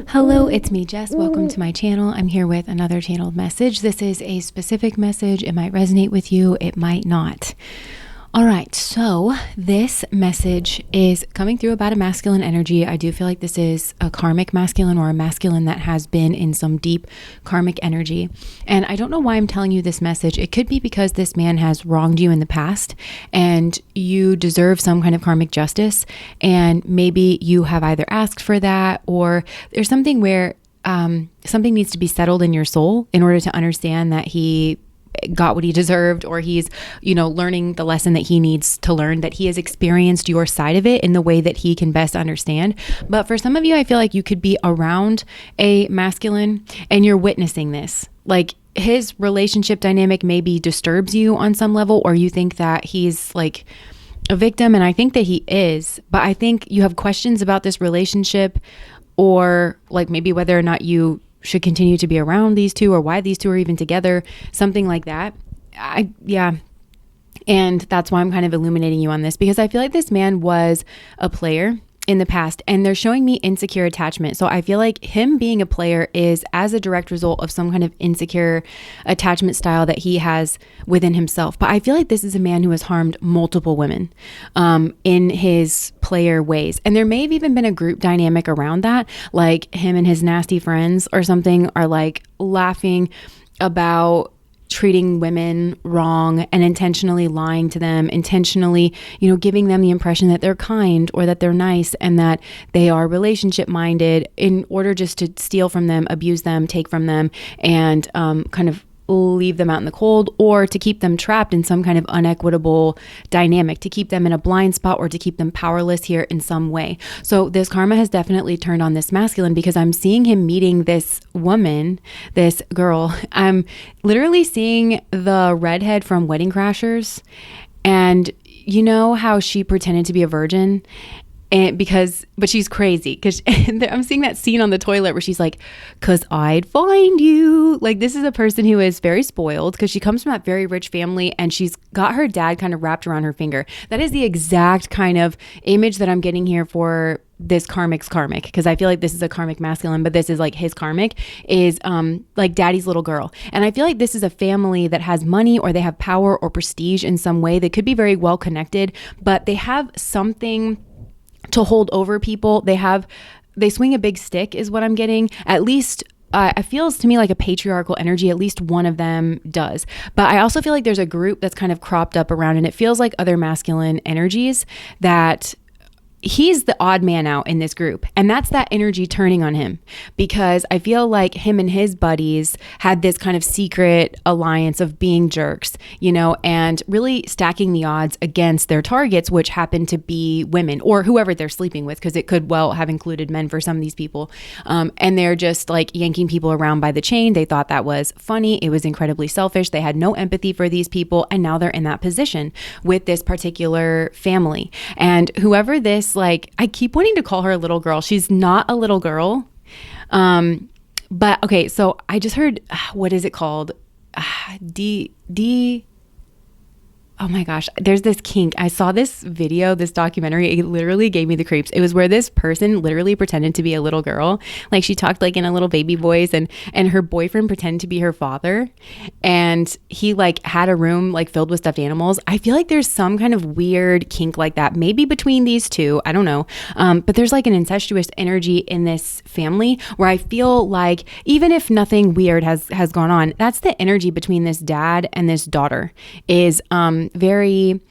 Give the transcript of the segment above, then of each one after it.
Hello, it's me, Jess. Welcome to my channel. I'm here with another channeled message. This is a specific message. It might resonate with you, it might not. All right, so this message is coming through about a masculine energy. I do feel like this is a karmic masculine or a masculine that has been in some deep karmic energy. And I don't know why I'm telling you this message. It could be because this man has wronged you in the past and you deserve some kind of karmic justice. And maybe you have either asked for that or there's something where something needs to be settled in your soul in order to understand that he got what he deserved, or he's, learning the lesson that he needs to learn, that he has experienced your side of it in the way that he can best understand. But for some of you, I feel like you could be around a masculine and you're witnessing this. Like his relationship dynamic maybe disturbs you on some level, or you think that he's like a victim. And I think that he is, but I think you have questions about this relationship, or like maybe whether or not you should continue to be around these two, or why these two are even together, something like that. And that's why I'm kind of illuminating you on this, because I feel like this man was a player in the past and they're showing me insecure attachment. So I feel like him being a player is as a direct result of some kind of insecure attachment style that he has within himself. But I feel like this is a man who has harmed multiple women in his player ways. And there may have even been a group dynamic around that, like him and his nasty friends or something are like laughing about treating women wrong and intentionally lying to them, intentionally, giving them the impression that they're kind or that they're nice and that they are relationship minded in order just to steal from them, abuse them, take from them, and kind of leave them out in the cold, or to keep them trapped in some kind of unequitable dynamic, to keep them in a blind spot or to keep them powerless here in some way. So this karma has definitely turned on this masculine, because I'm seeing him meeting this woman, this girl. I'm literally seeing the redhead from Wedding Crashers, and you know how she pretended to be a virgin? But she's crazy because I'm seeing that scene on the toilet where she's like, "'Cause I'd find you." Like, this is a person who is very spoiled because she comes from that very rich family and she's got her dad kind of wrapped around her finger. That is the exact kind of image that I'm getting here for this karmic, because I feel like this is a karmic masculine, but this is like his karmic is like daddy's little girl. And I feel like this is a family that has money, or they have power or prestige in some way. They could be very well connected, but they have something to hold over people. They swing a big stick is what I'm getting. At least it feels to me like a patriarchal energy. At least one of them does. But I also feel like there's a group that's kind of cropped up around, and it feels like other masculine energies that he's the odd man out in this group. And that's that energy turning on him, because I feel like him and his buddies had this kind of secret alliance of being jerks, and really stacking the odds against their targets, which happen to be women or whoever they're sleeping with, because it could well have included men for some of these people. And they're just like yanking people around by the chain. They thought that was funny. It was incredibly selfish. They had no empathy for these people. And now they're in that position with this particular family. And whoever this, like, I keep wanting to call her a little girl. She's not a little girl. But okay, so I just heard, what is it called? Oh my gosh, there's this kink. I saw this video, this documentary. It literally gave me the creeps. It was where this person literally pretended to be a little girl. Like, she talked like in a little baby voice, and her boyfriend pretended to be her father. And he like had a room like filled with stuffed animals. I feel like there's some kind of weird kink like that, maybe between these two. I don't know. But there's like an incestuous energy in this family where I feel like even if nothing weird has gone on, that's the energy between this dad and this daughter is very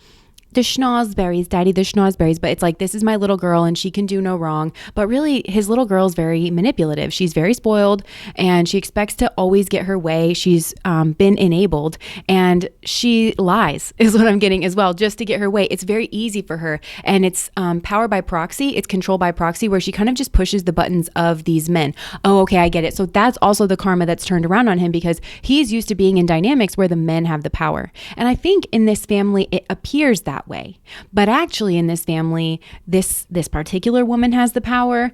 the schnozberries, daddy the schnozberries, but it's like, this is my little girl and she can do no wrong. But really, his little girl is very manipulative. She's very spoiled and she expects to always get her way. She's been enabled and she lies is what I'm getting as well, just to get her way. It's very easy for her, and it's power by proxy. It's control by proxy, where she kind of just pushes the buttons of these men. Oh, okay, I get it. So that's also the karma that's turned around on him, because he's used to being in dynamics where the men have the power. And I think in this family, it appears that way. But actually in this family, this particular woman has the power,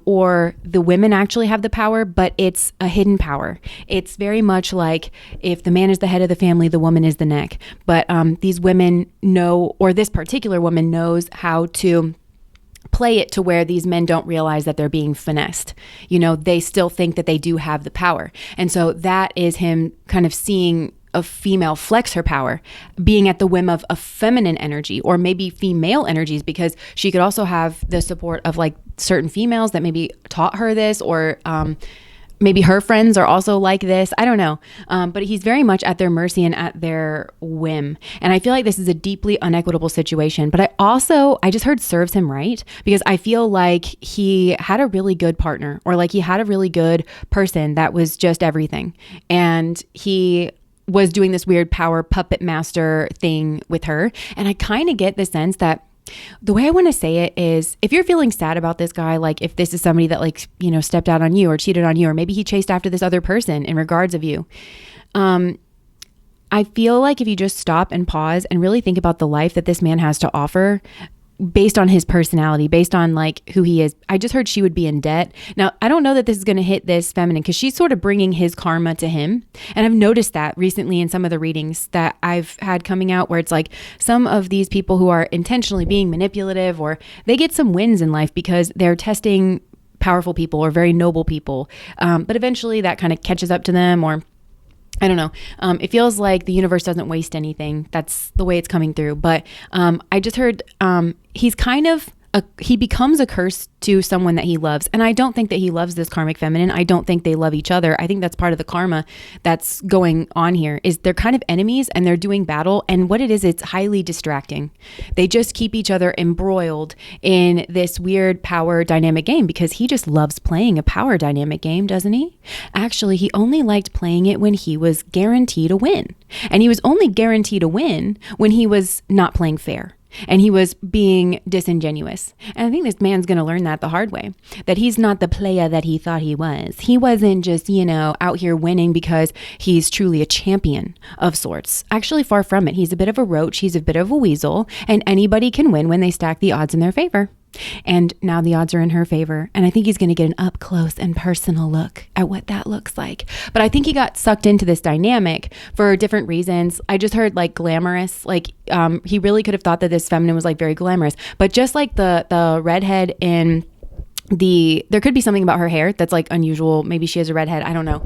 or the women actually have the power, but it's a hidden power. It's very much like if the man is the head of the family, the woman is the neck. But these women know, or this particular woman knows how to play it to where these men don't realize that they're being finessed. They still think that they do have the power. And so that is him kind of seeing a female flex her power, being at the whim of a feminine energy or maybe female energies, because she could also have the support of like certain females that maybe taught her this, or maybe her friends are also like this. I don't know. But he's very much at their mercy and at their whim. And I feel like this is a deeply unequitable situation. But I just heard serves him right, because I feel like he had a really good partner, or like he had a really good person that was just everything. And he was doing this weird power puppet master thing with her. And I kind of get the sense that the way I want to say it is, if you're feeling sad about this guy, like if this is somebody that like, stepped out on you or cheated on you, or maybe he chased after this other person in regards of you. I feel like if you just stop and pause and really think about the life that this man has to offer, based on his personality, based on like who he is. I just heard she would be in debt. Now, I don't know that this is going to hit this feminine, because she's sort of bringing his karma to him. And I've noticed that recently in some of the readings that I've had coming out, where it's like some of these people who are intentionally being manipulative, or they get some wins in life because they're testing powerful people or very noble people. But eventually that kind of catches up to them, or I don't know. It feels like the universe doesn't waste anything. That's the way it's coming through. But I just heard he's kind of he becomes a curse to someone that he loves. And I don't think that he loves this karmic feminine. I don't think they love each other. I think that's part of the karma that's going on here, is they're kind of enemies and they're doing battle. And what it is, it's highly distracting. They just keep each other embroiled in this weird power dynamic game, because he just loves playing a power dynamic game, doesn't he? Actually, he only liked playing it when he was guaranteed a win. And he was only guaranteed a win when he was not playing fair. And he was being disingenuous. And I think this man's going to learn that the hard way, that he's not the player that he thought he was. He wasn't just, out here winning because he's truly a champion of sorts. Actually, far from it. He's a bit of a roach. He's a bit of a weasel. And anybody can win when they stack the odds in their favor. And now the odds are in her favor. And I think he's going to get an up close and personal look at what that looks like. But I think he got sucked into this dynamic for different reasons. I just heard like glamorous, like he really could have thought that this feminine was like very glamorous. But just like the redhead in there could be something about her hair that's like unusual. Maybe she has a redhead. I don't know.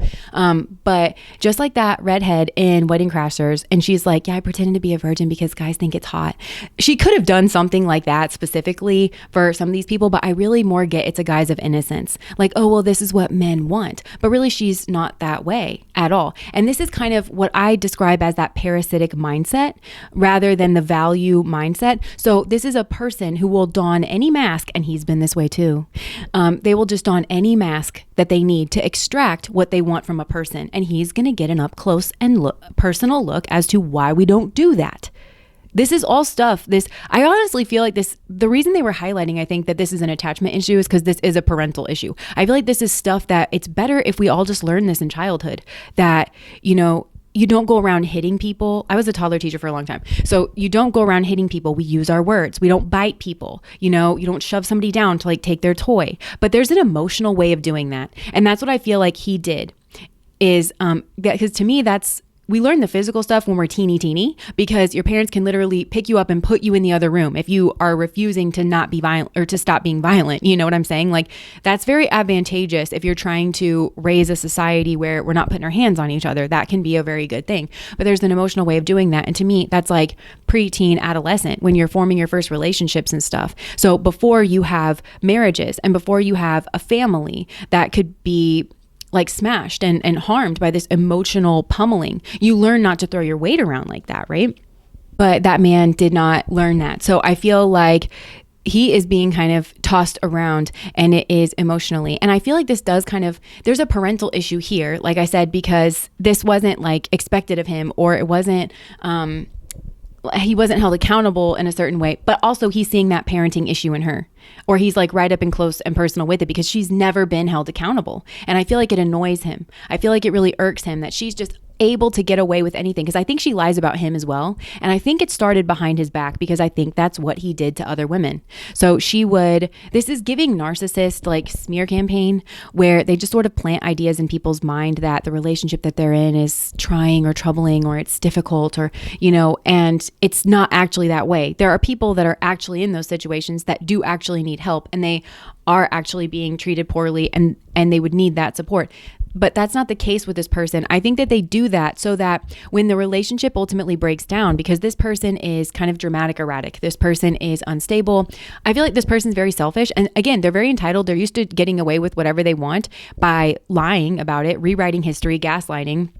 But just like that redhead in Wedding Crashers, and she's like, yeah, I pretended to be a virgin because guys think it's hot. She could have done something like that specifically for some of these people, but I really more get it's a guise of innocence. Like, oh, well, this is what men want. But really, she's not that way at all. And this is kind of what I describe as that parasitic mindset rather than the value mindset. So this is a person who will don any mask, and he's been this way too. They will just don any mask that they need to extract what they want from a person. And he's going to get an up close and personal look as to why we don't do that. This is all stuff. I honestly feel like the reason they were highlighting, I think, that this is an attachment issue is because this is a parental issue. I feel like this is stuff that it's better if we all just learn this in childhood, that, you don't go around hitting people. I was a toddler teacher for a long time. So you don't go around hitting people. We use our words. We don't bite people. You don't shove somebody down to like take their toy. But there's an emotional way of doing that. And that's what I feel like he did, is because to me, we learn the physical stuff when we're teeny, because your parents can literally pick you up and put you in the other room if you are refusing to not be violent or to stop being violent. You know what I'm saying? Like, that's very advantageous if you're trying to raise a society where we're not putting our hands on each other. That can be a very good thing. But there's an emotional way of doing that. And to me, that's like preteen, adolescent, when you're forming your first relationships and stuff. So before you have marriages and before you have a family that could be like smashed and harmed by this emotional pummeling, you learn not to throw your weight around like that, right? But that man did not learn that. So I feel like he is being kind of tossed around, and it is emotionally. And I feel like this does there's a parental issue here, like I said, because this wasn't like expected of him, or it wasn't, he wasn't held accountable in a certain way, but also he's seeing that parenting issue in her, or he's like right up and close and personal with it because she's never been held accountable. And I feel like it annoys him. I feel like it really irks him that she's just able to get away with anything, because I think she lies about him as well. And I think it started behind his back, because I think that's what he did to other women. So this is giving narcissist like smear campaign, where they just sort of plant ideas in people's mind that the relationship that they're in is trying or troubling, or it's difficult, or, and it's not actually that way. There are people that are actually in those situations that do actually need help, and they are actually being treated poorly, and they would need that support. But that's not the case with this person. I think that they do that so that when the relationship ultimately breaks down, because this person is kind of dramatic erratic, this person is unstable, I feel like this person's very selfish. And again, they're very entitled. They're used to getting away with whatever they want by lying about it, rewriting history, gaslighting.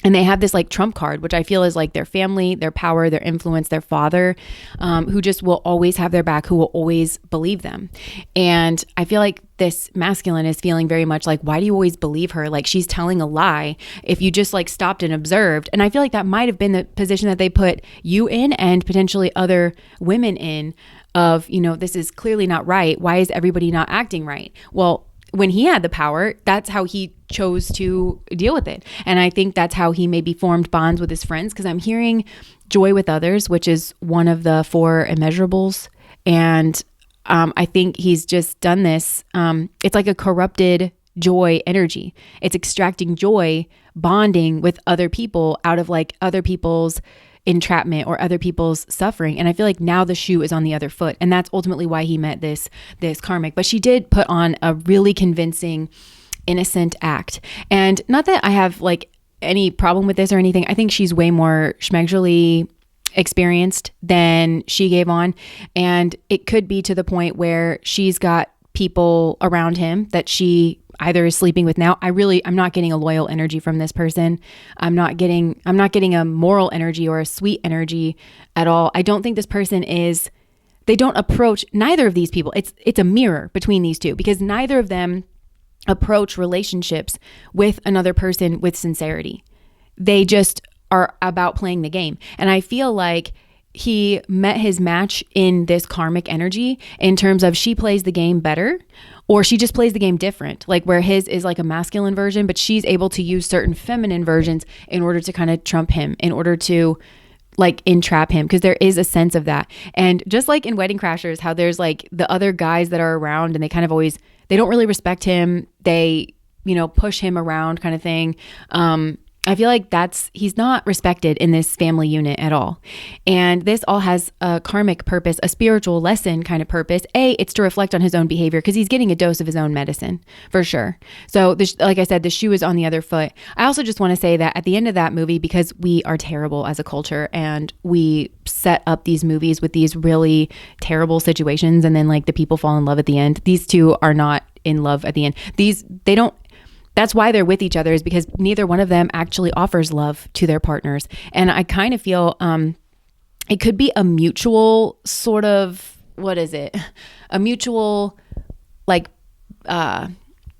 And they have this like trump card, which I feel is like their family, their power, their influence, their father, who just will always have their back, who will always believe them. And I feel like this masculine is feeling very much like, why do you always believe her? Like, she's telling a lie if you just like stopped and observed. And I feel like that might have been the position that they put you in, and potentially other women in, of, this is clearly not right. Why is everybody not acting right? Well, when he had the power, that's how he chose to deal with it. And I think that's how he maybe formed bonds with his friends, because I'm hearing joy with others, which is one of the 4 immeasurables. And I think he's just done this. It's like a corrupted joy energy. It's extracting joy, bonding with other people out of like other people's entrapment or other people's suffering. And I feel like now the shoe is on the other foot. And that's ultimately why he met this karmic. But she did put on a really convincing, innocent act. And not that I have like any problem with this or anything. I think she's way more schmeggerly experienced than she gave on. And it could be to the point where she's got people around him that she either is sleeping with now. I'm not getting a loyal energy from this person. I'm not getting a moral energy or a sweet energy at all. I don't think this person they don't approach neither of these people. It's a mirror between these two, because neither of them approach relationships with another person with sincerity. They just are about playing the game. And I feel like he met his match in this karmic energy, in terms of she plays the game better, or she just plays the game different, like where his is like a masculine version, but she's able to use certain feminine versions in order to kind of trump him, in order to like entrap him, because there is a sense of that. And just like in Wedding Crashers, how there's like the other guys that are around and they kind of always, they don't really respect him. They, push him around kind of thing. I feel like he's not respected in this family unit at all. And this all has a karmic purpose, a spiritual lesson kind of purpose. It's to reflect on his own behavior, because he's getting a dose of his own medicine for sure. So like I said, the shoe is on the other foot. I also just want to say that at the end of that movie, because we are terrible as a culture and we set up these movies with these really terrible situations, and then like the people fall in love at the end. These two are not in love at the end. That's why they're with each other, is because neither one of them actually offers love to their partners. And I kind of feel it could be a mutual sort of, what is it? A mutual like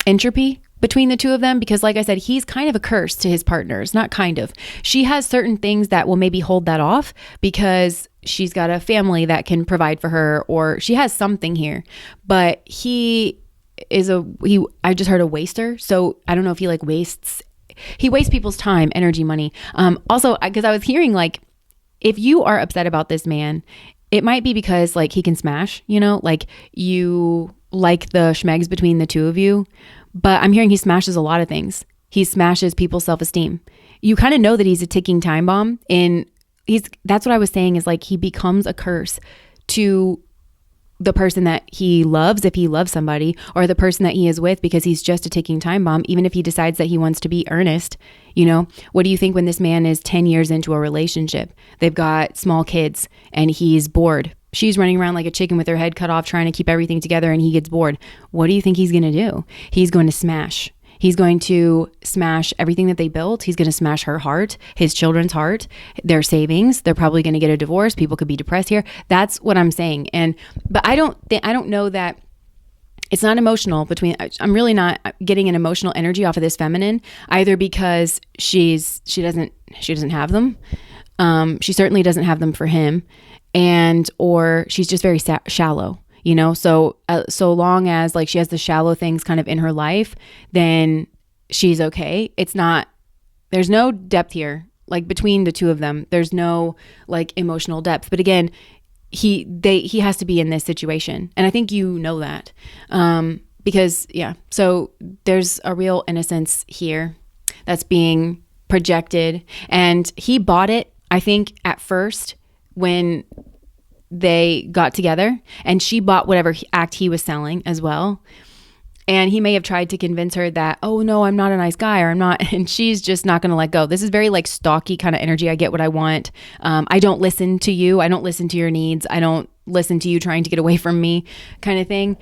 entropy between the two of them, because like I said, he's kind of a curse to his partners, not kind of. She has certain things that will maybe hold that off, because she's got a family that can provide for her, or she has something here. But I just heard a waster. So I don't know if he like wastes people's time, energy, money. Also, because I was hearing like, if you are upset about this man, it might be because like he can smash, like you like the schmegs between the two of you. But I'm hearing he smashes a lot of things. He smashes people's self-esteem. You kind of know that he's a ticking time bomb. That's what I was saying, is like he becomes a curse to the person that he loves, if he loves somebody, or the person that he is with, because he's just a ticking time bomb. Even if he decides that he wants to be earnest, what do you think when this man is 10 years into a relationship? They've got small kids and he's bored. She's running around like a chicken with her head cut off, trying to keep everything together, and he gets bored. What do you think he's going to do? He's going to smash. He's going to smash everything that they built. He's going to smash her heart, his children's heart, their savings. They're probably going to get a divorce. People could be depressed here. That's what I'm saying. But I don't know that it's not emotional I'm really not getting an emotional energy off of this feminine, either because she doesn't have them. She certainly doesn't have them for him, or she's just very shallow. So long as like she has the shallow things kind of in her life, then she's okay. It's not There's no depth here. Like between the two of them, there's no like emotional depth. But again, he has to be in this situation. And I think you know that. Because so there's a real innocence here that's being projected. And he bought it, I think, at first when they got together, and she bought whatever act he was selling as well. And he may have tried to convince her that, oh no, I'm not a nice guy, or I'm not, and she's just not going to let go. This is very like stalky kind of energy. I get what I want. I don't listen to you. I don't listen to your needs. I don't listen to you trying to get away from me kind of thing.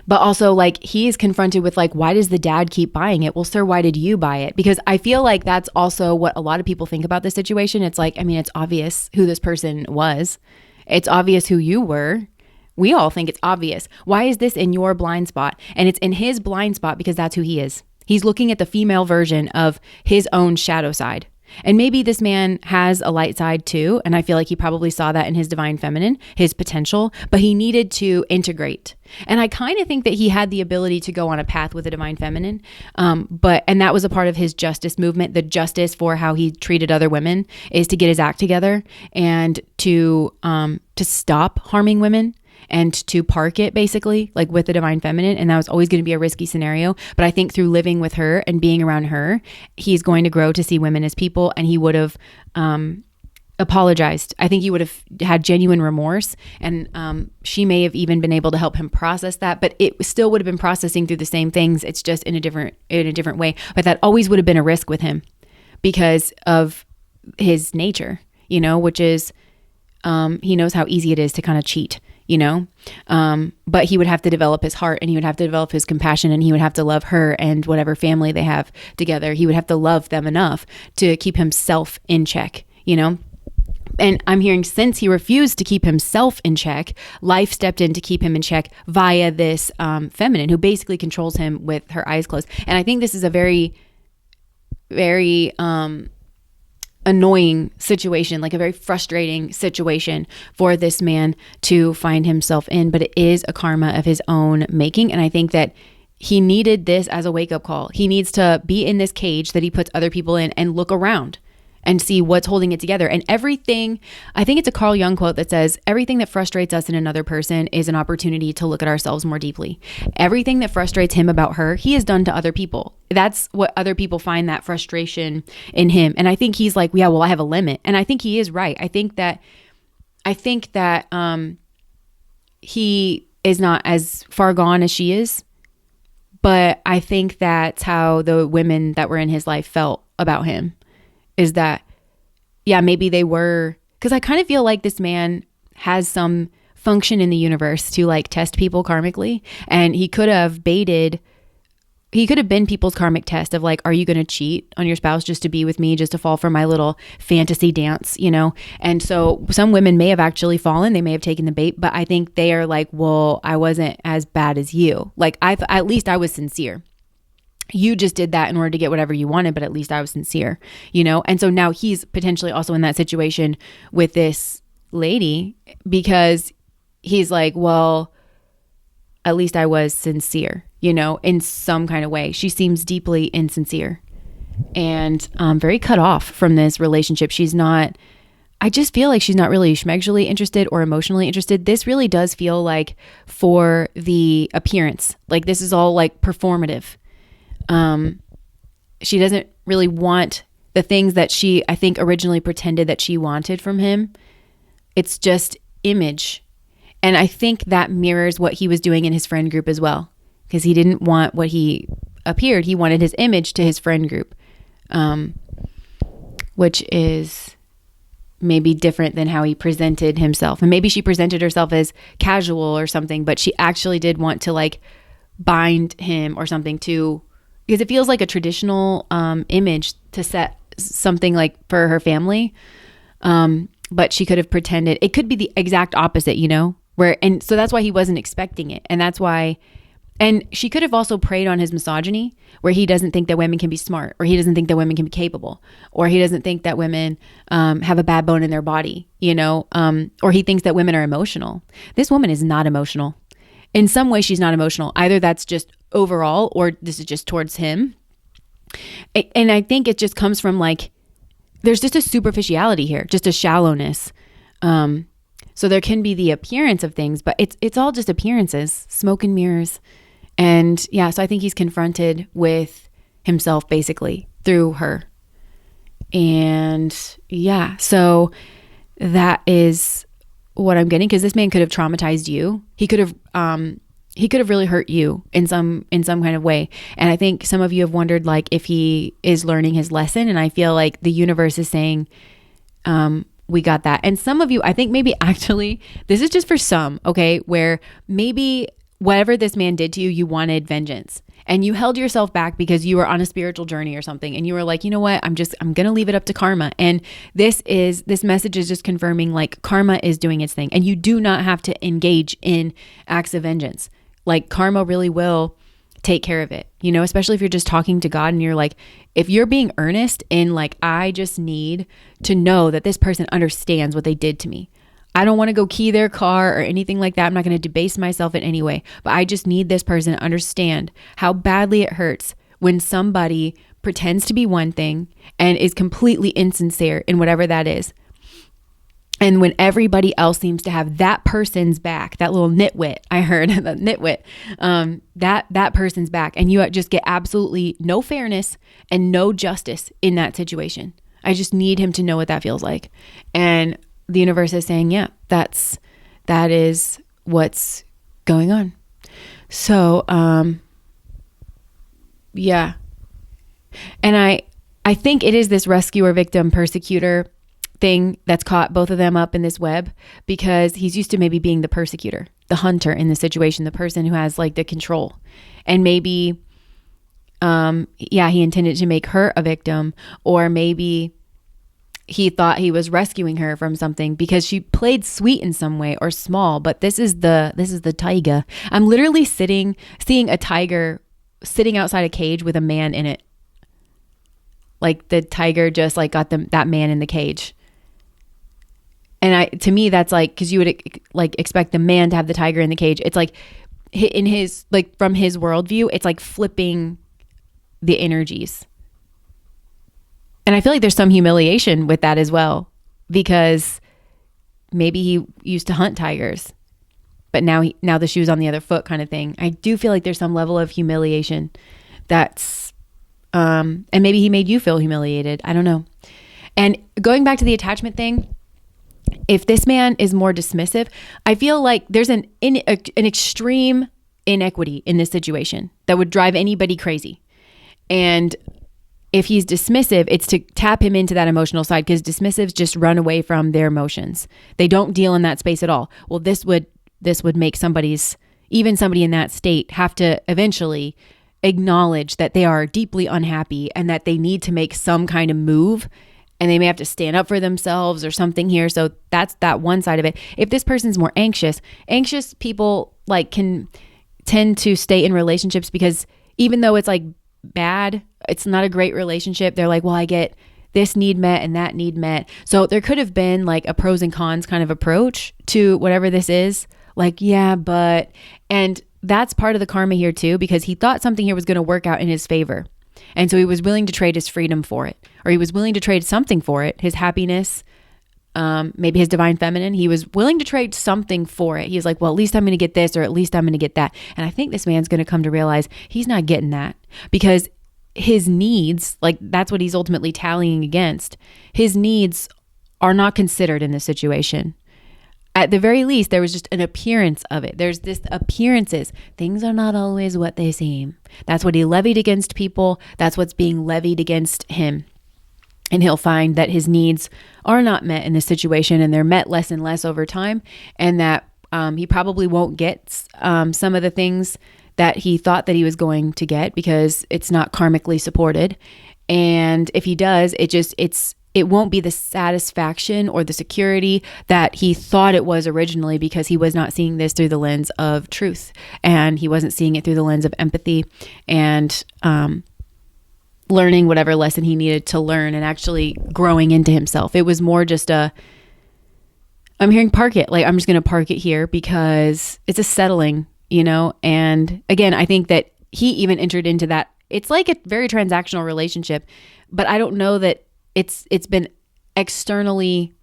But also like he is confronted with like, why does the dad keep buying it? Well, sir, why did you buy it? Because I feel like that's also what a lot of people think about this situation. It's like, I mean, it's obvious who this person was. It's obvious who you were. We all think it's obvious. Why is this in your blind spot? And it's in his blind spot because that's who he is. He's looking at the female version of his own shadow side. And maybe this man has a light side too. And I feel like he probably saw that in his divine feminine, his potential, but he needed to integrate. And I kind of think that he had the ability to go on a path with the divine feminine. And that was a part of his justice movement. The justice for how he treated other women is to get his act together and to stop harming women. And to park it basically like with the divine feminine. And that was always going to be a risky scenario. But I think through living with her and being around her, he's going to grow to see women as people. And he would have apologized. I think he would have had genuine remorse. And she may have even been able to help him process that. But it still would have been processing through the same things. It's just in a different way. But that always would have been a risk with him because of his nature, which is he knows how easy it is to kind of cheat. But he would have to develop his heart, and he would have to develop his compassion, and he would have to love her and whatever family they have together. He would have to love them enough to keep himself in check, And I'm hearing since he refused to keep himself in check, life stepped in to keep him in check via this feminine who basically controls him with her eyes closed. And I think this is a very, very annoying situation, like a very frustrating situation for this man to find himself in, but it is a karma of his own making. And I think that he needed this as a wake-up call. He needs to be in this cage that he puts other people in and look around and see what's holding it together. And everything, I think it's a Carl Jung quote that says, everything that frustrates us in another person is an opportunity to look at ourselves more deeply. Everything that frustrates him about her, he has done to other people. That's what other people find that frustration in him. And I think he's like, yeah, well, I have a limit. And I think he is right. I think that he is not as far gone as she is. But I think that's how the women that were in his life felt about him. Is that, yeah, maybe they were, because I kind of feel like this man has some function in the universe to like test people karmically. And he could have been people's karmic test of like, are you going to cheat on your spouse just to be with me, just to fall for my little fantasy dance, And so some women may have actually fallen. They may have taken the bait, but I think they are like, well, I wasn't as bad as you. Like at least I was sincere. You just did that in order to get whatever you wanted, but at least I was sincere, And so now he's potentially also in that situation with this lady because he's like, well, at least I was sincere, in some kind of way. She seems deeply insincere and very cut off from this relationship. I just feel like she's not really schmegally interested or emotionally interested. This really does feel like for the appearance, like this is all like performative. She doesn't really want the things that she, I think, originally pretended that she wanted from him. It's just image. And I think that mirrors what he was doing in his friend group as well, because he didn't want what he appeared. He wanted his image to his friend group, which is maybe different than how he presented himself. And maybe she presented herself as casual or something, but she actually did want to like bind him or something to, because it feels like a traditional image to set something like for her family. But she could have pretended it could be the exact opposite, and so that's why he wasn't expecting it. And that's why, and she could have also preyed on his misogyny, where he doesn't think that women can be smart, or he doesn't think that women can be capable, or he doesn't think that women have a bad bone in their body, or he thinks that women are emotional. This woman is not emotional. In some way, she's not emotional. Either that's just overall, or this is just towards him. And I think it just comes from like, there's just a superficiality here, just a shallowness. So there can be the appearance of things, but it's all just appearances, smoke and mirrors. And yeah, so I think he's confronted with himself basically through her. And yeah, so that is what I'm getting, because this man could have traumatized you. He could have really hurt you in some kind of way. And I think some of you have wondered like if he is learning his lesson, and I feel like the universe is saying, we got that. And some of you, I think maybe actually, this is just for some, okay, where maybe whatever this man did to you, you wanted vengeance. And you held yourself back because you were on a spiritual journey or something. And you were like, you know what? I'm going to leave it up to karma. And this message is just confirming like karma is doing its thing. And you do not have to engage in acts of vengeance. Like karma really will take care of it, you know, especially if you're just talking to God and you're like, if you're being earnest in like, I just need to know that this person understands what they did to me. I don't want to go key their car or anything like that. I'm not going to debase myself in any way, but I just need this person to understand how badly it hurts when somebody pretends to be one thing and is completely insincere in whatever that is. And when everybody else seems to have that person's back, that little nitwit, I heard that nitwit, that person's back, and you just get absolutely no fairness and no justice in that situation. I just need him to know what that feels like. And the universe is saying, yeah, that is what's going on. So, yeah. And I think it is this rescuer, victim, persecutor thing that's caught both of them up in this web, because he's used to maybe being the persecutor, the hunter in the situation, the person who has like the control. And maybe, he intended to make her a victim, or maybe he thought he was rescuing her from something because she played sweet in some way or small, but this is the tiger. I'm literally seeing a tiger sitting outside a cage with a man in it. Like the tiger just like got that man in the cage. And to me, that's like, because you would like expect the man to have the tiger in the cage. It's like in his, like from his worldview, it's like flipping the energies. And I feel like there's some humiliation with that as well, because maybe he used to hunt tigers, but now the shoe's on the other foot kind of thing. I do feel like there's some level of humiliation that's, and maybe he made you feel humiliated. I don't know. And going back to the attachment thing, if this man is more dismissive, I feel like there's an extreme inequity in this situation that would drive anybody crazy. And if he's dismissive, it's to tap him into that emotional side, because dismissives just run away from their emotions. They don't deal in that space at all. Well, this would make even somebody in that state have to eventually acknowledge that they are deeply unhappy and that they need to make some kind of move, and they may have to stand up for themselves or something here. So that's that one side of it. If this person's more anxious people like can tend to stay in relationships because even though it's like bad, it's not a great relationship. They're like, well, I get this need met and that need met. So there could have been like a pros and cons kind of approach to whatever this is. Like, yeah, but, and that's part of the karma here too, because he thought something here was going to work out in his favor. And so he was willing to trade his freedom for it, or he was willing to trade something for it, his happiness, maybe his divine feminine. He was willing to trade something for it. He's like, well, at least I'm going to get this, or at least I'm going to get that. And I think this man's going to come to realize he's not getting that, because his needs, like that's what he's ultimately tallying against. His needs are not considered in this situation. At the very least, there was just an appearance of it. There's this appearances. Things are not always what they seem. That's what he levied against people. That's what's being levied against him. And he'll find that his needs are not met in this situation, and they're met less and less over time. And that he probably won't get some of the things that he thought that he was going to get, because it's not karmically supported. And if he does, it won't be the satisfaction or the security that he thought it was originally, because he was not seeing this through the lens of truth, and he wasn't seeing it through the lens of empathy and learning whatever lesson he needed to learn and actually growing into himself. It was more just I'm hearing park it. Like, I'm just going to park it here because it's a settling, you know? And again, I think that he even entered into that It's like a very transactional relationship, but I don't know that it's been externally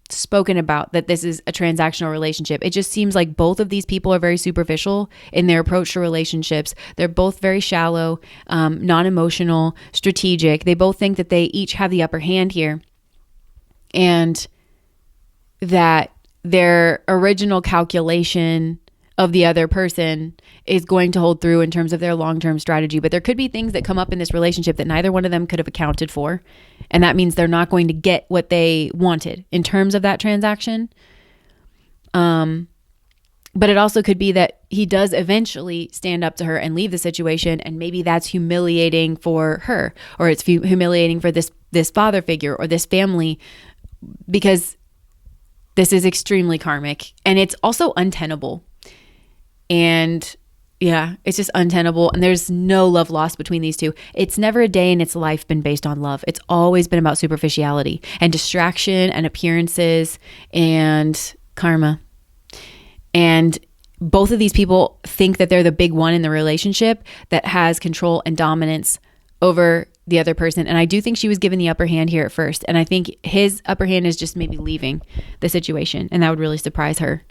spoken about that this is a transactional relationship. It just seems like both of these people are very superficial in their approach to relationships. They're both very shallow, non-emotional, strategic. They both think that they each have the upper hand here, and that their original calculation of the other person is going to hold through in terms of their long-term strategy. But there could be things that come up in this relationship that neither one of them could have accounted for. And that means they're not going to get what they wanted in terms of that transaction. But it also could be that he does eventually stand up to her and leave the situation. And maybe that's humiliating for her, or it's humiliating for this father figure or this family, because this is extremely karmic, and it's also untenable. And yeah, it's just untenable. And there's no love lost between these two. It's never a day in its life been based on love. It's always been about superficiality and distraction and appearances and karma. And both of these people think that they're the big one in the relationship that has control and dominance over the other person. And I do think she was given the upper hand here at first. And I think his upper hand is just maybe leaving the situation. And that would really surprise her.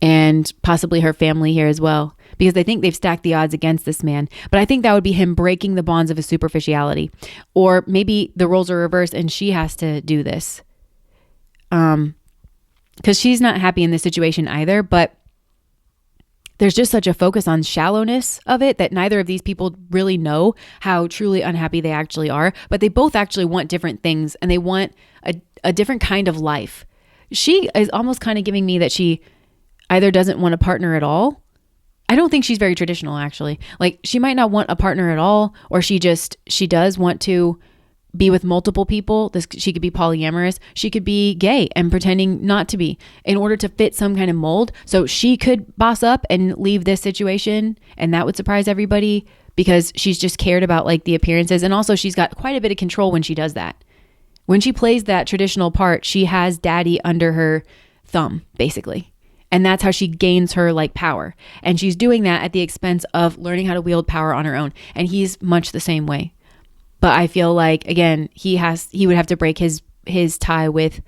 And possibly her family here as well, because they think they've stacked the odds against this man. But I think that would be him breaking the bonds of his superficiality. Or maybe the roles are reversed and she has to do this. Because she's not happy in this situation either. But there's just such a focus on shallowness of it that neither of these people really know how truly unhappy they actually are. But they both actually want different things, and they want a different kind of life. She is almost kind of giving me that she either doesn't want a partner at all. I don't think she's very traditional, actually. Like, she might not want a partner at all, or she does want to be with multiple people. She could be polyamorous. She could be gay and pretending not to be in order to fit some kind of mold. So she could boss up and leave this situation, and that would surprise everybody because she's just cared about like the appearances. And also she's got quite a bit of control when she does that. When she plays that traditional part, she has daddy under her thumb, basically. And that's how she gains her like power. And she's doing that at the expense of learning how to wield power on her own. And he's much the same way. But I feel like, again, he would have to break his tie with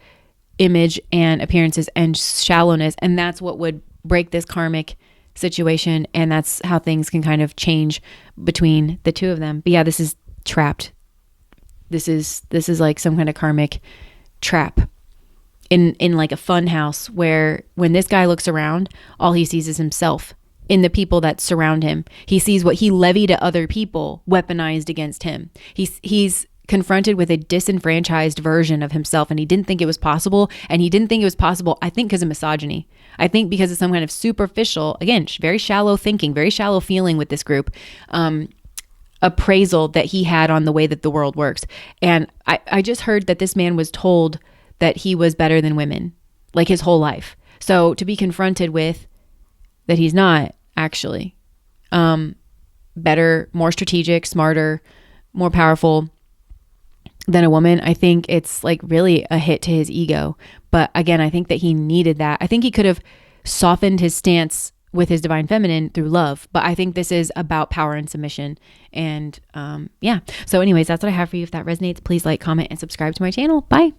image and appearances and shallowness. And that's what would break this karmic situation. And that's how things can kind of change between the two of them. But yeah, this is trapped. This is like some kind of karmic trap. In like a fun house where when this guy looks around, all he sees is himself in the people that surround him. He sees what he levied at other people weaponized against him. He's confronted with a disenfranchised version of himself, and he didn't think it was possible. And he didn't think it was possible, I think, because of misogyny. I think because of some kind of superficial, again, very shallow thinking, very shallow feeling with this group, appraisal that he had on the way that the world works. And I just heard that this man was told that he was better than women, like his whole life. So to be confronted with that he's not actually better, more strategic, smarter, more powerful than a woman, I think it's like really a hit to his ego. But again, I think that he needed that. I think he could have softened his stance with his divine feminine through love. But I think this is about power and submission. And yeah. So anyways, that's what I have for you. If that resonates, please like, comment, and subscribe to my channel. Bye.